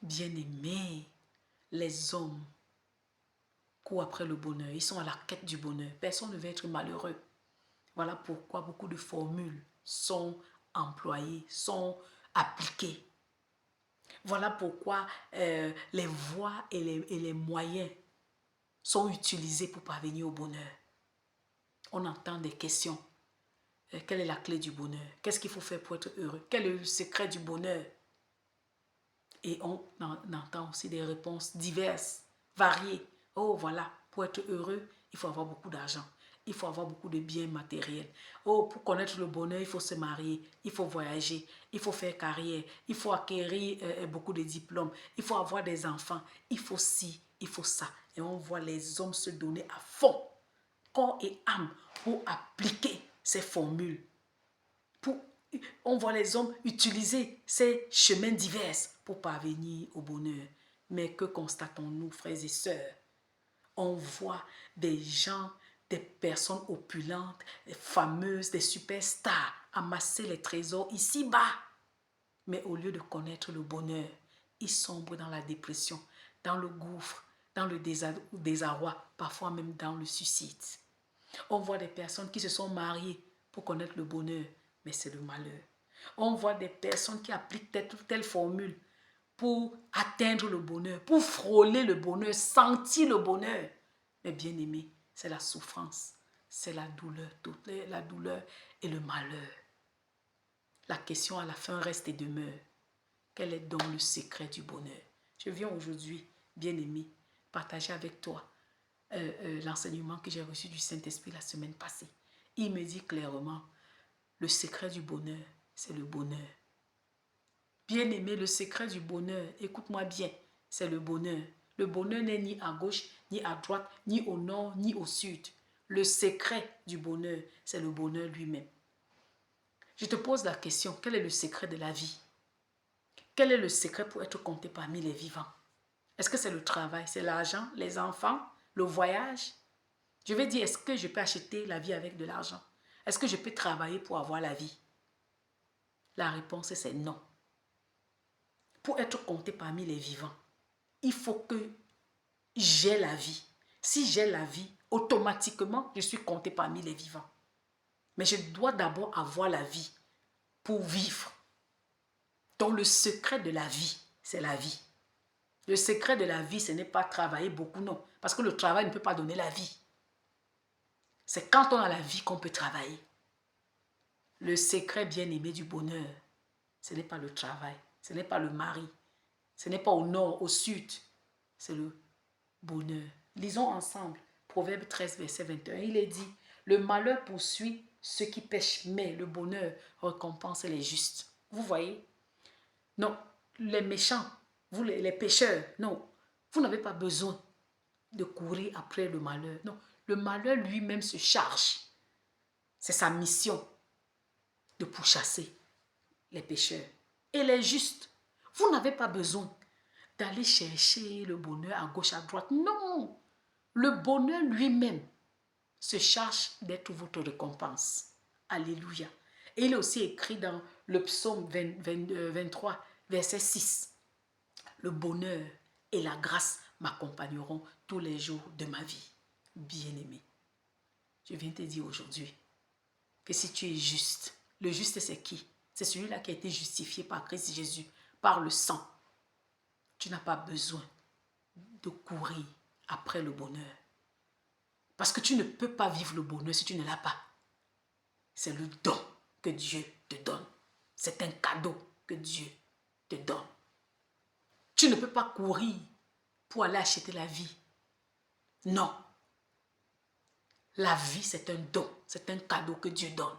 Bien-aimés, les hommes courent après le bonheur. Ils sont à la quête du bonheur. Personne ne veut être malheureux. Voilà pourquoi beaucoup de formules sont employées, sont appliquées. Voilà pourquoi les voies et les moyens sont utilisés pour parvenir au bonheur. On entend des questions. Quelle est la clé du bonheur? Qu'est-ce qu'il faut faire pour être heureux? Quel est le secret du bonheur? Et on entend aussi des réponses diverses, variées. Oh voilà, pour être heureux, il faut avoir beaucoup d'argent. Il faut avoir beaucoup de biens matériels. Oh, pour connaître le bonheur, il faut se marier, il faut voyager, il faut faire carrière, il faut acquérir beaucoup de diplômes, il faut avoir des enfants, il faut ci, il faut ça. Et on voit les hommes se donner à fond, corps et âme, pour appliquer ces formules. On voit les hommes utiliser ces chemins divers pour parvenir au bonheur. Mais que constatons-nous, frères et sœurs? On voit des gens, des personnes opulentes, des fameuses, des superstars amasser les trésors ici-bas. Mais au lieu de connaître le bonheur, ils sombrent dans la dépression, dans le gouffre, dans le désarroi, parfois même dans le suicide. On voit des personnes qui se sont mariées pour connaître le bonheur, mais c'est le malheur. On voit des personnes qui appliquent telle formule pour atteindre le bonheur, pour frôler le bonheur, sentir le bonheur. Mais bien aimé, c'est la souffrance, c'est la douleur, la douleur et le malheur. La question à la fin reste et demeure. Quel est donc le secret du bonheur? Je viens aujourd'hui, bien aimé, partager avec toi l'enseignement que j'ai reçu du Saint-Esprit la semaine passée. Il me dit clairement, le secret du bonheur, c'est le bonheur. Bien-aimé, le secret du bonheur, écoute-moi bien, c'est le bonheur. Le bonheur n'est ni à gauche, ni à droite, ni au nord, ni au sud. Le secret du bonheur, c'est le bonheur lui-même. Je te pose la question, quel est le secret de la vie? Quel est le secret pour être compté parmi les vivants? Est-ce que c'est le travail, c'est l'argent, les enfants, le voyage? Je vais dire, est-ce que je peux acheter la vie avec de l'argent? Est-ce que je peux travailler pour avoir la vie? La réponse c'est non. Pour être compté parmi les vivants, il faut que j'ai la vie. Si j'ai la vie, automatiquement, je suis compté parmi les vivants. Mais je dois d'abord avoir la vie pour vivre. Donc le secret de la vie, c'est la vie. Le secret de la vie, ce n'est pas travailler beaucoup, non. Parce que le travail ne peut pas donner la vie. C'est quand on a la vie qu'on peut travailler. Le secret bien-aimé du bonheur, ce n'est pas le travail, ce n'est pas le mari, ce n'est pas au nord, au sud, c'est le bonheur. Lisons ensemble Proverbe 13, verset 21. Il est dit, le malheur poursuit ceux qui pêchent, mais le bonheur récompense les justes. Vous voyez? Non, les méchants, vous les pécheurs, non, vous n'avez pas besoin de courir après le malheur. Non, le malheur lui-même se charge. C'est sa mission de pourchasser les pécheurs. Et les justes, vous n'avez pas besoin d'aller chercher le bonheur à gauche, à droite. Non, le bonheur lui-même se charge d'être votre récompense. Alléluia. Et il est aussi écrit dans le psaume 23, verset 6. Le bonheur et la grâce m'accompagneront tous les jours de ma vie. Bien-aimé, je viens te dire aujourd'hui que si tu es juste, le juste c'est qui? C'est celui-là qui a été justifié par Christ Jésus, par le sang. Tu n'as pas besoin de courir après le bonheur. Parce que tu ne peux pas vivre le bonheur si tu ne l'as pas. C'est le don que Dieu te donne. C'est un cadeau que Dieu te donne. Tu ne peux pas courir pour aller acheter la vie. Non. La vie, c'est un don. C'est un cadeau que Dieu donne.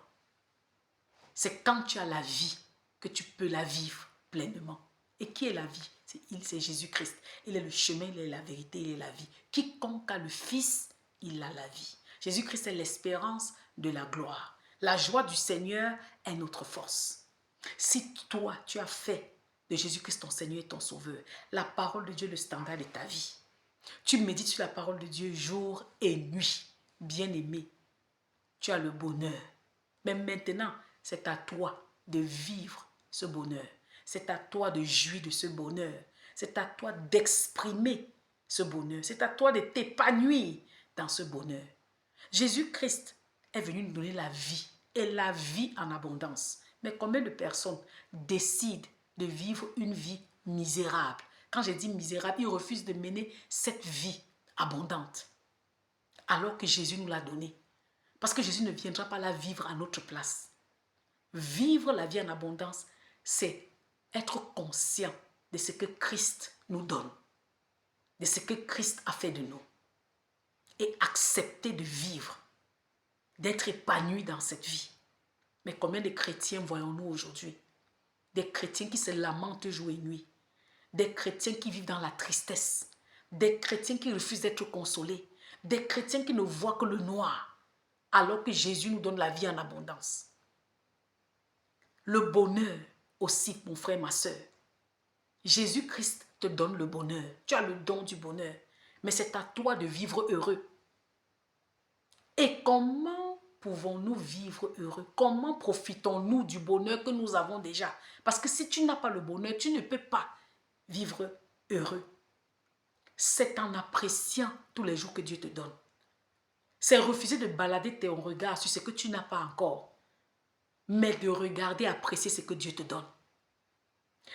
C'est quand tu as la vie que tu peux la vivre pleinement. Et qui est la vie? C'est Jésus-Christ. Il est le chemin, il est la vérité, il est la vie. Quiconque a le Fils, il a la vie. Jésus-Christ est l'espérance de la gloire. La joie du Seigneur est notre force. Si toi, tu as fait de Jésus-Christ ton Seigneur et ton Sauveur, la parole de Dieu est le standard de ta vie. Tu médites sur la parole de Dieu jour et nuit. Bien-aimé, tu as le bonheur. Mais maintenant, c'est à toi de vivre ce bonheur. C'est à toi de jouir de ce bonheur. C'est à toi d'exprimer ce bonheur. C'est à toi de t'épanouir dans ce bonheur. Jésus-Christ est venu nous donner la vie et la vie en abondance. Mais combien de personnes décident de vivre une vie misérable? Quand je dis misérable, ils refusent de mener cette vie abondante. Alors que Jésus nous l'a donnée. Parce que Jésus ne viendra pas la vivre à notre place. Vivre la vie en abondance, c'est être conscient de ce que Christ nous donne, de ce que Christ a fait de nous, et accepter de vivre, d'être épanoui dans cette vie. Mais combien de chrétiens voyons-nous aujourd'hui? Des chrétiens qui se lamentent jour et nuit, des chrétiens qui vivent dans la tristesse, des chrétiens qui refusent d'être consolés, des chrétiens qui ne voient que le noir, alors que Jésus nous donne la vie en abondance. Le bonheur aussi, mon frère, ma soeur. Jésus-Christ te donne le bonheur. Tu as le don du bonheur. Mais c'est à toi de vivre heureux. Et comment pouvons-nous vivre heureux? Comment profitons-nous du bonheur que nous avons déjà? Parce que si tu n'as pas le bonheur, tu ne peux pas vivre heureux. C'est en appréciant tous les jours que Dieu te donne. C'est refuser de balader ton regard sur ce que tu n'as pas encore, mais de regarder, apprécier ce que Dieu te donne.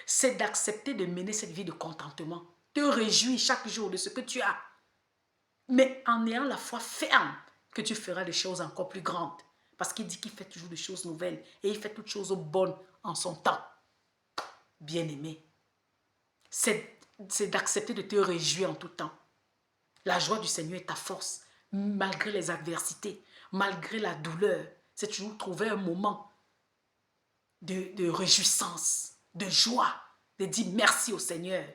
C'est d'accepter de mener cette vie de contentement, te réjouir chaque jour de ce que tu as, mais en ayant la foi ferme que tu feras des choses encore plus grandes, parce qu'il dit qu'il fait toujours des choses nouvelles et il fait toutes choses bonnes en son temps. Bien-aimé, c'est d'accepter de te réjouir en tout temps. La joie du Seigneur est ta force, malgré les adversités, malgré la douleur. C'est toujours trouver un moment de réjouissance, de joie, de dire merci au Seigneur.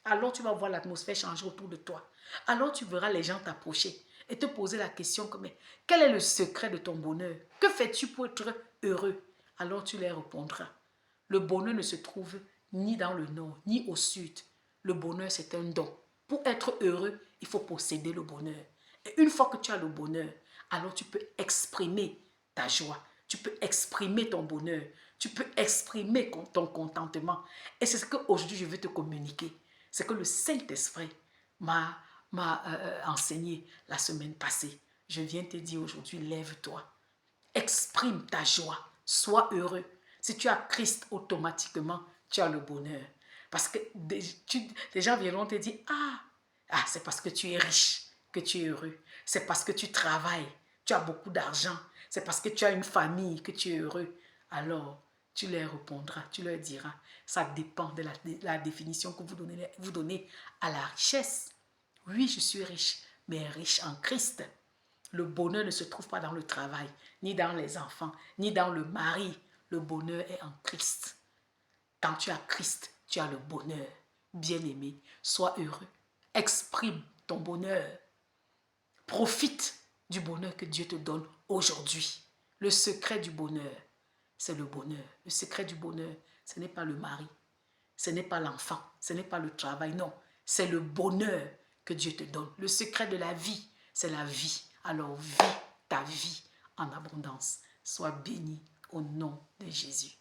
Alors tu vas voir l'atmosphère changer autour de toi. Alors tu verras les gens t'approcher et te poser la question comme, mais quel est le secret de ton bonheur? Que fais-tu pour être heureux? Alors tu leur répondras. Le bonheur ne se trouve ni dans le nord, ni au sud. Le bonheur, c'est un don. Pour être heureux, il faut posséder le bonheur. Et une fois que tu as le bonheur, alors tu peux exprimer ta joie. Tu peux exprimer ton bonheur. Tu peux exprimer ton contentement. Et c'est ce qu'aujourd'hui je veux te communiquer. C'est que le Saint-Esprit m'a enseigné la semaine passée. Je viens te dire aujourd'hui, lève-toi. Exprime ta joie. Sois heureux. Si tu as Christ, automatiquement, tu as le bonheur. Parce que des gens viendront te dire, c'est parce que tu es riche que tu es heureux. C'est parce que tu travailles, tu as beaucoup d'argent. C'est parce que tu as une famille que tu es heureux. Alors, tu leur répondras, tu leur diras, ça dépend de la définition que vous donnez à la richesse. Oui, je suis riche, mais riche en Christ. Le bonheur ne se trouve pas dans le travail, ni dans les enfants, ni dans le mari. Le bonheur est en Christ. Quand tu as Christ, tu as le bonheur. Bien-aimé, sois heureux. Exprime ton bonheur. Profite du bonheur que Dieu te donne aujourd'hui. Le secret du bonheur, c'est le bonheur. Le secret du bonheur, ce n'est pas le mari, ce n'est pas l'enfant, ce n'est pas le travail, non. C'est le bonheur que Dieu te donne. Le secret de la vie, c'est la vie. Alors vis ta vie en abondance. Sois béni au nom de Jésus.